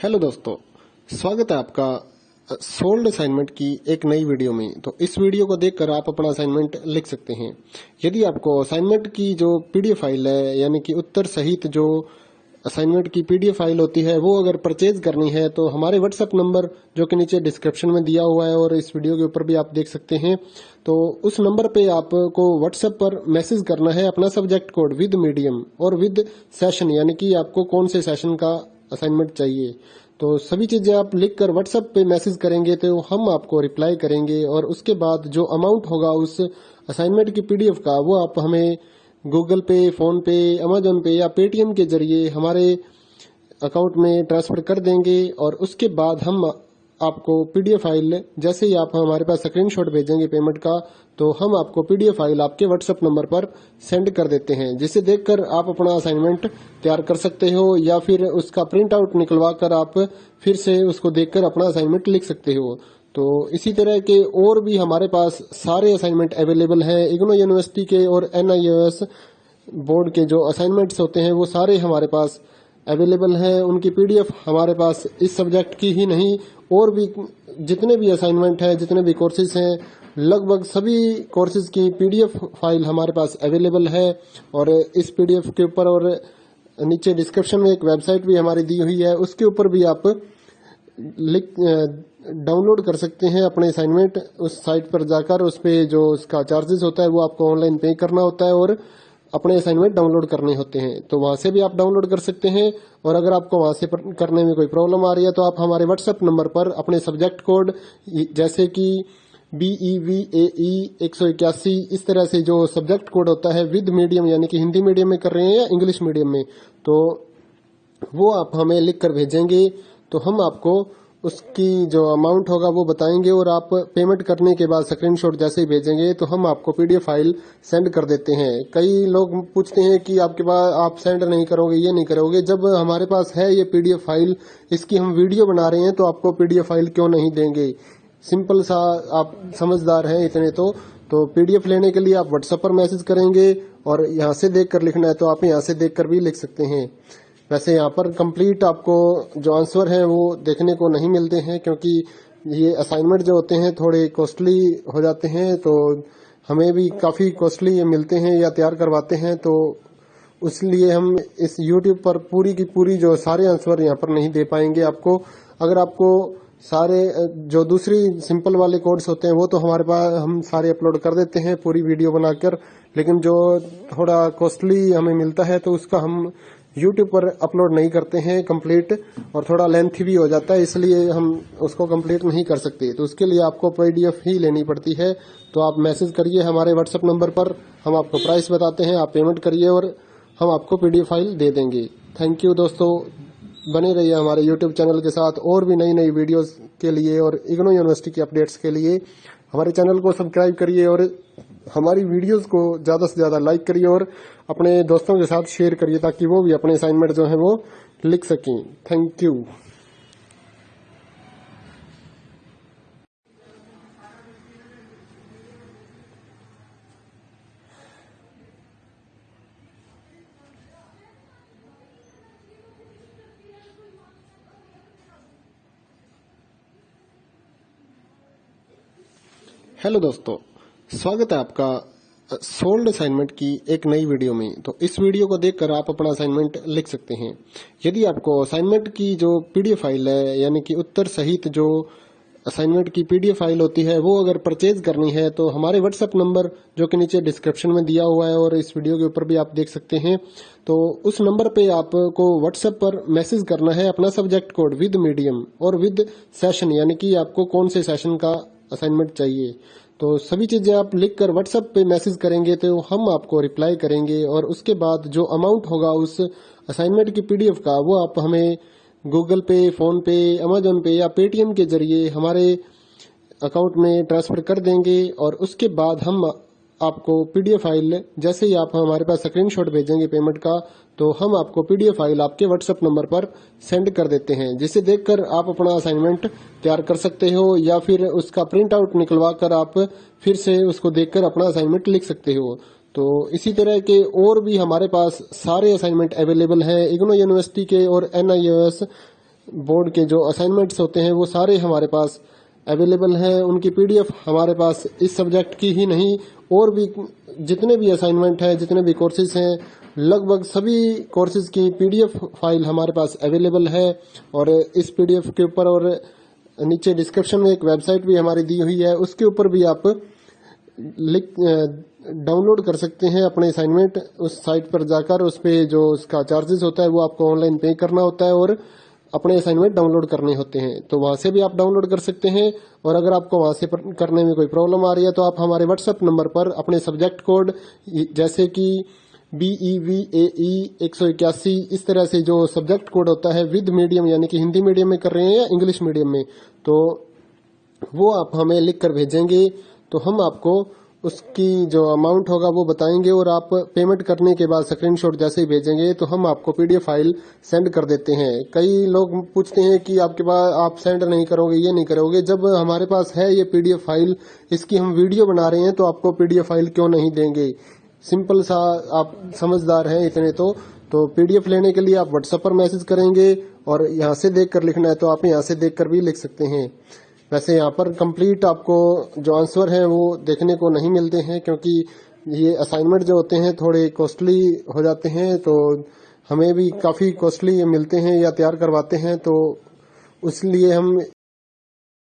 Hello दोस्तों, स्वागत है आपका सोल्ड असाइनमेंट की एक नई वीडियो में। तो इस वीडियो को देखकर आप अपना असाइनमेंट लिख सकते हैं। यदि आपको असाइनमेंट की जो पीडीएफ फाइल है, यानी कि उत्तर सहित जो असाइनमेंट की पीडीएफ फाइल होती है, वो अगर परचेज करनी है तो हमारे व्हाट्सएप नंबर जो कि नीचे डिस्क्रिप्शन में दिया हुआ है और इस वीडियो के ऊपर भी आप देख सकते हैं, तो उस नंबर पे आपको व्हाट्सएप पर मैसेज करना है अपना सब्जेक्ट कोड विद मीडियम और विद सेशन, यानी कि आपको कौन से सेशन का असाइनमेंट चाहिए। तो सभी चीजें आप लिखकर व्हाट्सएप पे मैसेज करेंगे तो हम आपको रिप्लाई करेंगे और उसके बाद जो अमाउंट होगा उस असाइनमेंट की पीडीएफ का, वो आप हमें गूगल पे, फोन पे, अमेजोन पे या पेटीएम के जरिए हमारे अकाउंट में ट्रांसफर कर देंगे। और उसके बाद हम आपको पीडीएफ फाइल, जैसे ही आप हमारे पास स्क्रीनशॉट भेजेंगे पेमेंट का, तो हम आपको पीडीएफ फाइल आपके व्हाट्सएप नंबर पर सेंड कर देते हैं, जिसे देखकर आप अपना असाइनमेंट तैयार कर सकते हो या फिर उसका प्रिंट आउट निकलवा कर आप फिर से उसको देखकर अपना असाइनमेंट लिख सकते हो। तो इसी तरह के और भी हमारे पास सारे असाइनमेंट अवेलेबल हैं। इग्नो यूनिवर्सिटी के और NIOS बोर्ड के जो असाइनमेंट्स होते हैं वो सारे हमारे पास अवेलेबल है। उनकी पीडीएफ हमारे पास इस सब्जेक्ट की ही नहीं, और भी जितने भी असाइनमेंट है, जितने भी कोर्सेज हैं, लगभग सभी कोर्सेज की पीडीएफ फाइल हमारे पास अवेलेबल है। और इस पीडीएफ के ऊपर और नीचे डिस्क्रिप्शन में एक वेबसाइट भी हमारी दी हुई है, उसके ऊपर भी आप डाउनलोड कर सकते हैं अपने असाइनमेंट। उस साइट पर जाकर उस पे जो उसका चार्जेस होता है वो आपको ऑनलाइन पे करना होता है और अपने असाइनमेंट डाउनलोड करने होते हैं। तो वहां से भी आप डाउनलोड कर सकते हैं। और अगर आपको वहां से करने में कोई प्रॉब्लम आ रही है तो आप हमारे व्हाट्सएप नंबर पर अपने सब्जेक्ट कोड, जैसे कि BEVAE 181, इस तरह से जो सब्जेक्ट कोड होता है विद मीडियम, यानी कि हिंदी मीडियम में कर रहे हैं या इंग्लिश मीडियम में, तो वो आप हमें लिख कर भेजेंगे तो हम आपको उसकी जो अमाउंट होगा वो बताएंगे। और आप पेमेंट करने के बाद स्क्रीनशॉट जैसे ही भेजेंगे तो हम आपको पीडीएफ फाइल सेंड कर देते हैं। कई लोग पूछते हैं कि आपके पास आप सेंड नहीं करोगे, ये नहीं करोगे। जब हमारे पास है ये पीडीएफ फाइल, इसकी हम वीडियो बना रहे हैं, तो आपको पीडीएफ फाइल क्यों नहीं देंगे। सिंपल सा, आप समझदार हैं इतने तो पीडीएफ लेने के लिए आप व्हाट्सएप पर मैसेज करेंगे और यहाँ से देख कर लिखना है तो आप यहाँ से देख कर भी लिख सकते हैं। वैसे यहाँ पर कंप्लीट आपको जो आंसर है वो देखने को नहीं मिलते हैं, क्योंकि ये असाइनमेंट जो होते हैं थोड़े कॉस्टली हो जाते हैं, तो हमें भी काफी कॉस्टली ये मिलते हैं या तैयार करवाते हैं। तो इसलिए हम इस YouTube पर पूरी की पूरी जो सारे आंसर यहाँ पर नहीं दे पाएंगे आपको। अगर आपको सारे जो दूसरी सिंपल वाले कोड्स होते हैं वो तो हमारे पास हम सारे अपलोड कर देते हैं पूरी वीडियो बनाकर, लेकिन जो थोड़ा कॉस्टली हमें मिलता है तो उसका हम YouTube पर अपलोड नहीं करते हैं कंप्लीट, और थोड़ा लेंथी भी हो जाता है, इसलिए हम उसको कंप्लीट नहीं कर सकते। तो उसके लिए आपको पीडीएफ ही लेनी पड़ती है। तो आप मैसेज करिए हमारे व्हाट्सएप नंबर पर, हम आपको प्राइस बताते हैं, आप पेमेंट करिए और हम आपको पीडीएफ फाइल दे देंगे। थैंक यू दोस्तों, बने रहिए हमारे YouTube चैनल के साथ और भी नई नई वीडियोस के लिए और इग्नो यूनिवर्सिटी की अपडेट्स के लिए हमारे चैनल को सब्सक्राइब करिए और हमारी वीडियोस को ज्यादा से ज्यादा लाइक करिए और अपने दोस्तों के साथ शेयर करिए, ताकि वो भी अपने असाइनमेंट जो है वो लिख सकें। Thank you. हेलो दोस्तों, स्वागत है आपका सोल्ड असाइनमेंट की एक नई वीडियो में। तो इस वीडियो को देखकर आप अपना असाइनमेंट लिख सकते हैं। यदि आपको असाइनमेंट की जो पीडीएफ फाइल है, यानी कि उत्तर सहित जो असाइनमेंट की पीडीएफ फाइल होती है, वो अगर परचेज करनी है तो हमारे व्हाट्सएप नंबर जो कि नीचे डिस्क्रिप्शन में दिया हुआ है और इस वीडियो के ऊपर भी आप देख सकते हैं, तो उस नंबर पे आपको व्हाट्सएप पर मैसेज करना है अपना सब्जेक्ट कोड विद मीडियम और विद सेशन, यानी कि आपको कौन से सेशन का असाइनमेंट चाहिए। तो सभी चीजें आप लिखकर व्हाट्सएप पे मैसेज करेंगे तो हम आपको रिप्लाई करेंगे। और उसके बाद जो अमाउंट होगा उस असाइनमेंट की पीडीएफ का, वो आप हमें गूगल पे, फोन पे, अमेजोन पे या पेटीएम के जरिए हमारे अकाउंट में ट्रांसफर कर देंगे। और उसके बाद हम आपको पीडीएफ फाइल, जैसे ही आप हमारे पास स्क्रीनशॉट भेजेंगे पेमेंट का, तो हम आपको पीडीएफ फाइल आपके व्हाट्सएप नंबर पर सेंड कर देते हैं, जिसे देखकर आप अपना असाइनमेंट तैयार कर सकते हो या फिर उसका प्रिंट आउट निकलवा कर आप फिर से उसको देखकर अपना असाइनमेंट लिख सकते हो। तो इसी तरह के और भी हमारे पास सारे असाइनमेंट अवेलेबल हैं। इग्नो यूनिवर्सिटी के और NIOS बोर्ड के जो असाइनमेंट्स होते हैं वो सारे हमारे पास अवेलेबल है। उनकी पीडीएफ हमारे पास इस सब्जेक्ट की ही नहीं और भी जितने भी असाइनमेंट हैं, जितने भी कोर्सेज हैं, लगभग सभी कोर्सेज की पीडीएफ फाइल हमारे पास अवेलेबल है। और इस पीडीएफ के ऊपर और नीचे डिस्क्रिप्शन में एक वेबसाइट भी हमारी दी हुई है, उसके ऊपर भी आप डाउनलोड कर सकते हैं अपने असाइनमेंट। उस साइट पर जाकर उस पे जो उसका चार्जेस होता है वो आपको ऑनलाइन पे करना होता है और अपने असाइनमेंट डाउनलोड करने होते हैं। तो वहां से भी आप डाउनलोड कर सकते हैं। और अगर आपको वहां से करने में कोई प्रॉब्लम आ रही है तो आप हमारे व्हाट्सएप नंबर पर अपने सब्जेक्ट कोड जैसे कि BEVAE 181 इस तरह से जो सब्जेक्ट कोड होता है विद मीडियम यानी कि हिंदी मीडियम में कर रहे हैं या इंग्लिश मीडियम में, तो वो आप हमें लिख कर भेजेंगे तो हम आपको उसकी जो अमाउंट होगा वो बताएंगे और आप पेमेंट करने के बाद स्क्रीनशॉट जैसे ही भेजेंगे तो हम आपको पीडीएफ फाइल सेंड कर देते हैं। कई लोग पूछते हैं कि आपके पास आप सेंड नहीं करोगे, ये नहीं करोगे। जब हमारे पास है ये पीडीएफ फाइल, इसकी हम वीडियो बना रहे हैं तो आपको पीडीएफ फाइल क्यों नहीं देंगे। सिंपल सा, आप समझदार हैं इतने तो पीडीएफ लेने के लिए आप व्हाट्सएप पर मैसेज करेंगे और यहाँ से देख कर लिखना है तो आप यहाँ से देख कर भी लिख सकते हैं। वैसे यहाँ पर कंप्लीट आपको जो आंसर है वो देखने को नहीं मिलते हैं क्योंकि ये असाइनमेंट जो होते हैं थोड़े कॉस्टली हो जाते हैं, तो हमें भी काफ़ी कॉस्टली मिलते हैं या तैयार करवाते हैं, तो इसलिए हम